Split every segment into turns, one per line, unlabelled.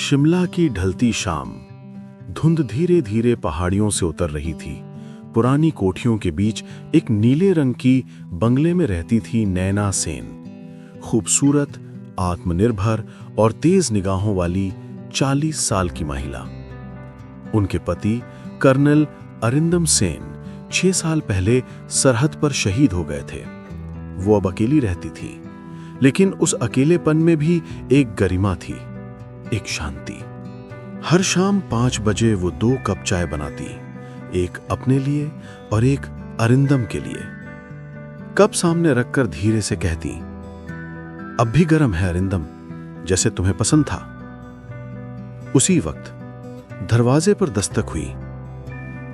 शिमला की ढलती शाम। धुंध धीरे धीरे पहाड़ियों से उतर रही थी। पुरानी कोठियों के बीच एक नीले रंग की बंगले में रहती थी नैना सेन। खूबसूरत, आत्मनिर्भर और तेज निगाहों वाली 40 साल की महिला। उनके पति कर्नल अरिंदम सेन 6 साल पहले सरहद पर शहीद हो गए थे। वो अब अकेली रहती थी, लेकिन उस अकेलेपन में भी एक गरिमा थी, एक शांति। हर शाम 5 बजे वो 2 कप चाय बनाती, एक अपने लिए और एक अरिंदम के लिए। कप सामने रखकर धीरे से कहती, अब भी गर्म है अरिंदम, जैसे तुम्हें पसंद था। उसी वक्त दरवाजे पर दस्तक हुई।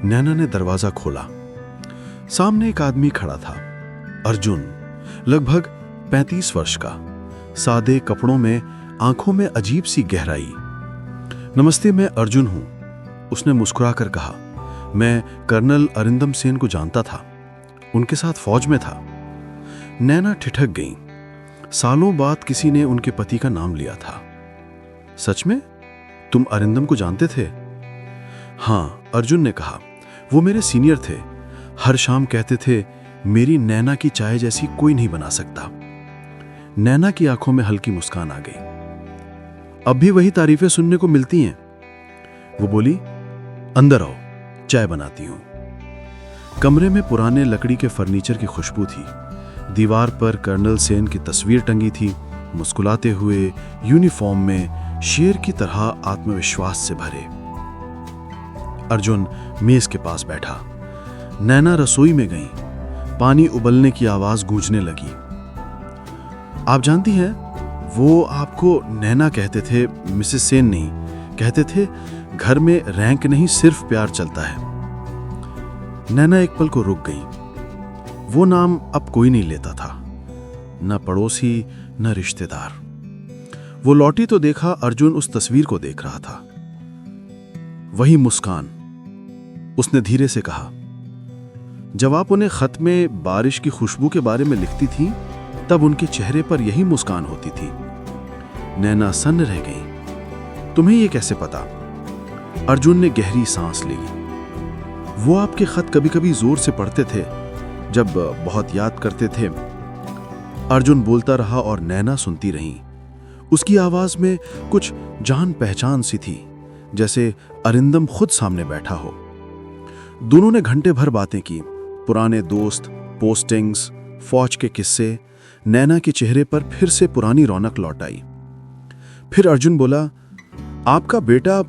नैना ने दरवाजा खोला। सामने एक आदमी खड़ा था, अर्जुन, लगभग 35 वर्ष का, सादे कपड़ों में, आंखों में अजीब सी गहराई। नमस्ते, मैं अर्जुन हूं, उसने मुस्कुराकर कहा। मैं कर्नल अरिंदम सेन को जानता था, उनके साथ फौज में था। नैना ठिठक गई। सालों बाद किसी ने उनके पति का नाम लिया था। सच में? तुम अरिंदम को जानते थे? हां, अर्जुन ने कहा। वो मेरे सीनियर थे। हर शाम कहते थे, मेरी नैना की चाय जैसी कोई नहीं बना सकता। नैना की आंखों में हल्की मुस्कान आ गई। अब भी वही तारीफें सुनने को मिलती हैं। वो बोली, अंदर आओ, चाय बनाती हूं। कमरे में पुराने लकड़ी के फर्नीचर की खुशबू थी। दीवार पर कर्नल सेन की तस्वीर टंगी थी, मुस्कुराते हुए, यूनिफॉर्म में, शेर की तरह आत्मविश्वास से भरे। अर्जुन मेज के पास बैठा। नैना रसोई में गई। पानी उबलने की आवाज गूंजने लगी। आप जानती हैं, वो आपको नैना कहते थे, मिसेस सेन नहीं। कहते थे, घर में रैंक नहीं, सिर्फ प्यार चलता है। नैना एक पल को रुक गई। वो नाम अब कोई नहीं लेता था, न पड़ोसी, न रिश्तेदार। वो लौटी तो देखा, अर्जुन उस तस्वीर को देख रहा था। वही मुस्कान। उसने धीरे से कहा, जब आप उन्हें खत में बारिश की खुशबू के बारे में लिखती थी, तब उनके चेहरे पर यही मुस्कान होती थी। नैना सन्न रह गई। तुम्हें यह कैसे पता? अर्जुन ने गहरी सांस ली। वो आपके खत कभी कभी जोर से पढ़ते थे, जब बहुत याद करते थे। अर्जुन बोलता रहा और नैना सुनती रही। उसकी आवाज में कुछ जान पहचान सी थी, जैसे अरिंदम खुद सामने बैठा हो। दोनों ने घंटे भर बातें की, पुराने दोस्त, पोस्टिंग्स, फौज के किस्से। नैना के चेहरे पर फिर से पुरानी रौनक लौट आई। फिर अर्जुन बोला, आपका बेटा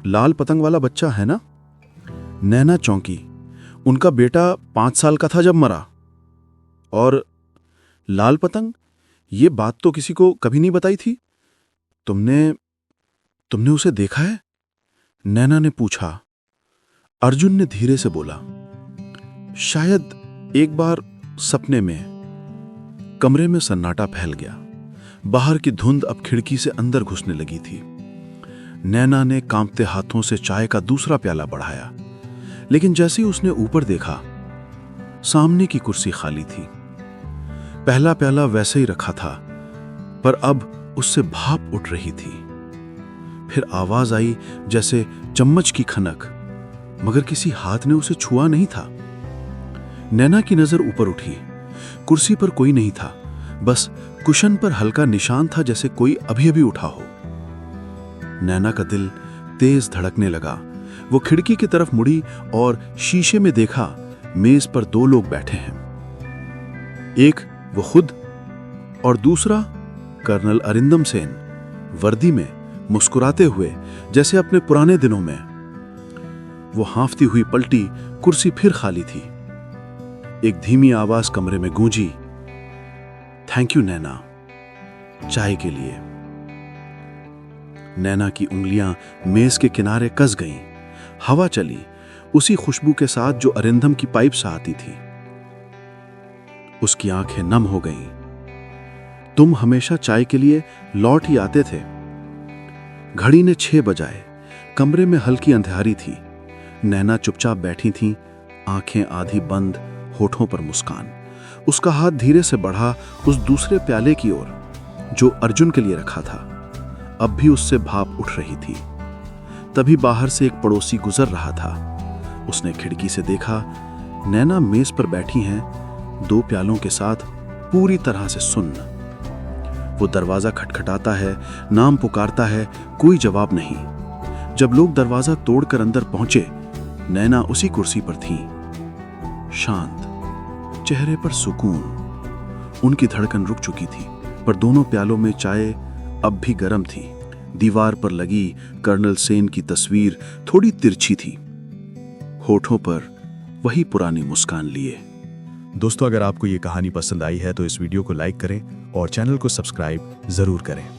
लाल पतंग वाला बच्चा है ना? नैना चौंकी। उनका बेटा 5 साल का था जब मरा। और लाल पतंग? ये बात तो किसी को कभी नहीं बताई थी। तुमने उसे देखा है? नैना ने पूछा। अर्जुन ने धीरे से बोला, शायद एक बार सपने में। कमरे में सन्नाटा फैल गया। बाहर की धुंध अब खिड़की से अंदर घुसने लगी थी। नैना ने कांपते हाथों से चाय का दूसरा प्याला बढ़ाया, लेकिन जैसे ही उसने ऊपर देखा, सामने की कुर्सी खाली थी। पहला प्याला वैसे ही रखा था, पर अब उससे भाप उठ रही थी। फिर आवाज आई, जैसे चम्मच की खनक, मगर किसी हाथ ने उसे छुआ नहीं था। नैना की नजर ऊपर उठी। कुर्सी पर कोई नहीं था, बस कुशन पर हल्का निशान था, जैसे कोई अभी अभी उठा हो। नैना का दिल तेज धड़कने लगा। वो खिड़की की तरफ मुड़ी और शीशे में देखा, मेज पर 2 लोग बैठे हैं। एक वो खुद और दूसरा कर्नल अरिंदम सेन, वर्दी में, मुस्कुराते हुए, जैसे अपने पुराने दिनों में। वो हांफती हुई पलटी। कुर्सी फिर खाली थी। एक धीमी आवाज कमरे में गूंजी, थैंक यू नैना, चाय के लिए। नैना की उंगलियां मेज के किनारे कस गईं। हवा चली, उसी खुशबू के साथ जो अरिंदम की पाइप से आती थी। उसकी आंखें नम हो गईं। तुम हमेशा चाय के लिए लौट ही आते थे। घड़ी ने 6 बजाए। कमरे में हल्की अंधेरी थी। नैना चुपचाप बैठी थी, आंखें आधी बंद, होठों पर मुस्कान। उसका हाथ धीरे से बढ़ा उस दूसरे प्याले की ओर, जो अर्जुन के लिए रखा था। अब भी उससे भाप उठ रही थी। तभी बाहर से एक पड़ोसी गुजर रहा था। उसने खिड़की से देखा, नैना मेज पर बैठी हैं, 2 प्यालों के साथ, पूरी तरह से सुन्न। वो दरवाजा खटखटाता है, नाम पुकारता है, कोई जवाब नहीं। जब लोग दरवाजा तोड़कर अंदर पहुंचे, नैना उसी कुर्सी पर थीं, शांत, चेहरे पर सुकून। उनकी धड़कन रुक चुकी थी, पर दोनों प्यालों में चाय अब भी गर्म थी। दीवार पर लगी कर्नल सेन की तस्वीर थोड़ी तिरछी थी, होठों पर वही पुरानी मुस्कान लिए।
दोस्तों, अगर आपको ये कहानी पसंद आई है तो इस वीडियो को लाइक करें और चैनल को सब्सक्राइब जरूर करें।